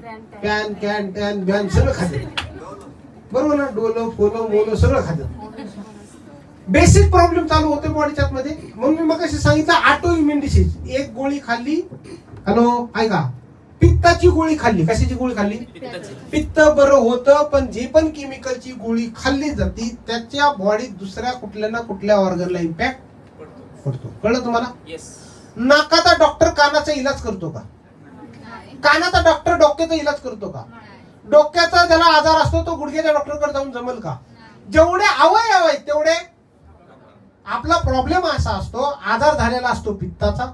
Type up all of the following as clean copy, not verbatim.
Pan can tan ban सगळं खातात, बरोबर ना? डोलं फोलं मोलं सगळं खातात. बेसिक प्रॉब्लेम चालू होते बॉडीच्या मध्ये. म्हणून मी मग सांगितलं ऑटो इम्युन डिसीज. एक गोळी खाल्ली, हॅलो ऐका, पित्ताची गोळी खाल्ली. कशाची गोळी खाल्ली? पित्त बरं होतं, पण जे पण केमिकलची गोळी खाल्ली जाते त्याच्या बॉडीत दुसऱ्या कुठल्या ना कुठल्या ऑर्गनला इम्पॅक्ट पडतो. कळलं तुम्हाला? नाकाचा डॉक्टर कानाचा इलाज करतो का? कानाचा डॉक्टर डोक्याचा इलाज करतो का? डोक्याचा ज्याला आजार असतो तो गुडघ्याच्या डॉक्टरकडे जाऊन जमेल का? जेवढे अवयव आहेत तेवढे आपला प्रॉब्लेम असा असतो, आजार झालेला असतो पित्ताचा.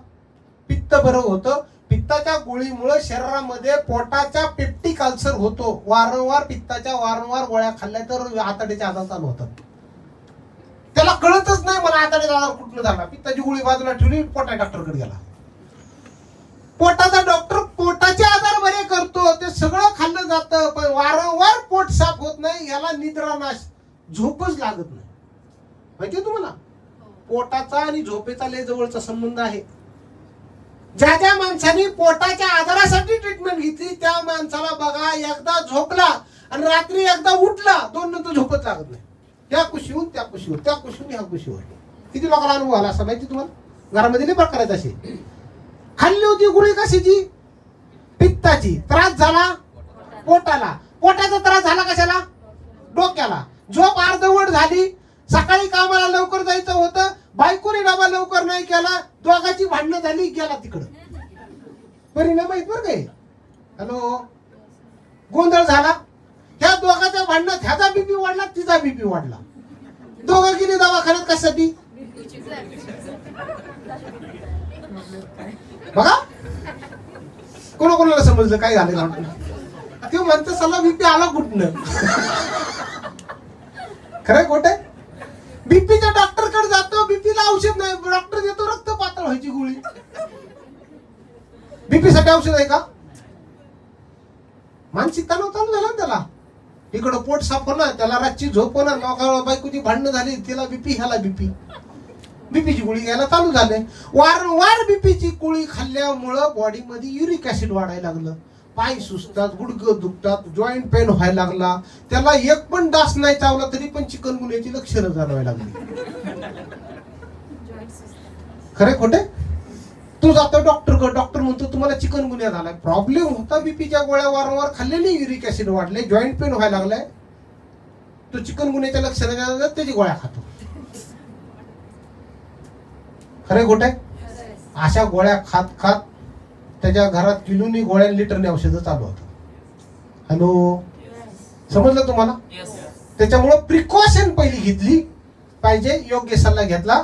पित्त बरं होतं, पित्ताच्या गोळीमुळे शरीरामध्ये पोटाच्या पेप्टिक अल्सर होतो. वारंवार पित्ताच्या वारंवार गोळ्या खाल्ल्या तर आतड्याचे आजार चालू होतात. त्याला कळतच नाही मला आतड्याचा आजार कुठला झाला. पित्ताची गोळी बाजूला ठेवली, पोटा डॉक्टरकडे गेला. पोटाचा डॉक्टर पोटाचे आजार बरे करतो, ते सगळं खाल्लं जातं, पण वारंवार पोट साफ होत नाही. याला निद्रानाश, झोपच लागत नाही. माहितीये तुम्हाला? पोटाचा आणि झोपेचा लय जवळचा संबंध आहे. ज्या ज्या माणसाने पोटाच्या आजारासाठी ट्रीटमेंट घेतली त्या माणसाला बघा, एकदा झोपला आणि रात्री एकदा उठला, 2 नंतर झोपच लागत नाही. त्या कुशीहून त्या कुशीवर, त्या कुशीहून ह्या कुशीवर. किती लोकांना अनुभव आला असं माहिती तुम्हाला? घरामध्ये नाही प्रकार आहेत असे. खाल्ली होती गोळी कशाची? पित्ताची. त्रास झाला पोटाला. पोटाचा त्रास झाला कशाला? डोक्याला. झोप अर्धवट झाली, सकाळी कामाला लवकर जायचं होतं, बायकोने डबा लवकर नाही केला, दोघांची भांडणं झाली, गेला तिकडं. परिणाम माहित बरं काय? हॅलो, गोंधळ झाला, ह्या दोघांच्या भांडणात ह्याचा बीपी वाढला, तिचा बीपी वाढला. दोघं गेली दवाखान्यात कशासाठी? बघा कोणाकोणाला समजलं काय झालं. ते म्हणतं सल्ला बीपी आला कुठनं. खरं खोट आहे? बीपीच्या डॉक्टरकडे जातो, बीपीला औषध नाही, डॉक्टर देतो रक्त पातळ व्हायची गोळी. बीपी साठी औषध आहे का? मानसिक तणाव चालू झाला ना त्याला. इकडं पोट साफ होणार, त्याला रातची झोप होणार, नोकरा बायकोची भांडणं झाली, तिला बीपी ह्याला बीपी. बीपीची गोळी घ्यायला चालू झाले. वारंवार बीपीची गोळी खाल्ल्यामुळं बॉडीमध्ये युरिक ऍसिड वाढायला लागलं. पाय सुचतात, गुडघं दुखतात, जॉईंट पेन व्हायला लागला. त्याला एक पण डास नाही चावला तरी पण चिकनगुन्ह्याची लक्षणं जाणवायला लागली. खरे खोटे? तू जातो डॉक्टरकडे, डॉक्टर म्हणतो तुम्हाला चिकनगुन्हा झालाय. प्रॉब्लेम होता बीपीच्या गोळ्या वारंवार खाल्लेली, युरिक ऍसिड वाढले, जॉईंट पेन व्हायला लागलाय. तो चिकनगुन्ह्याच्या लक्षणं त्याची गोळ्या खातो. खरे खोटे? अशा गोळ्या खात खात त्याच्या घरात किलोनी गोळ्या, लिटरने औषधं चालू होतं. हॅलो, समजलं तुम्हाला? त्याच्यामुळे प्रिकॉशन पहिली घेतली पाहिजे, योग्य सल्ला घेतला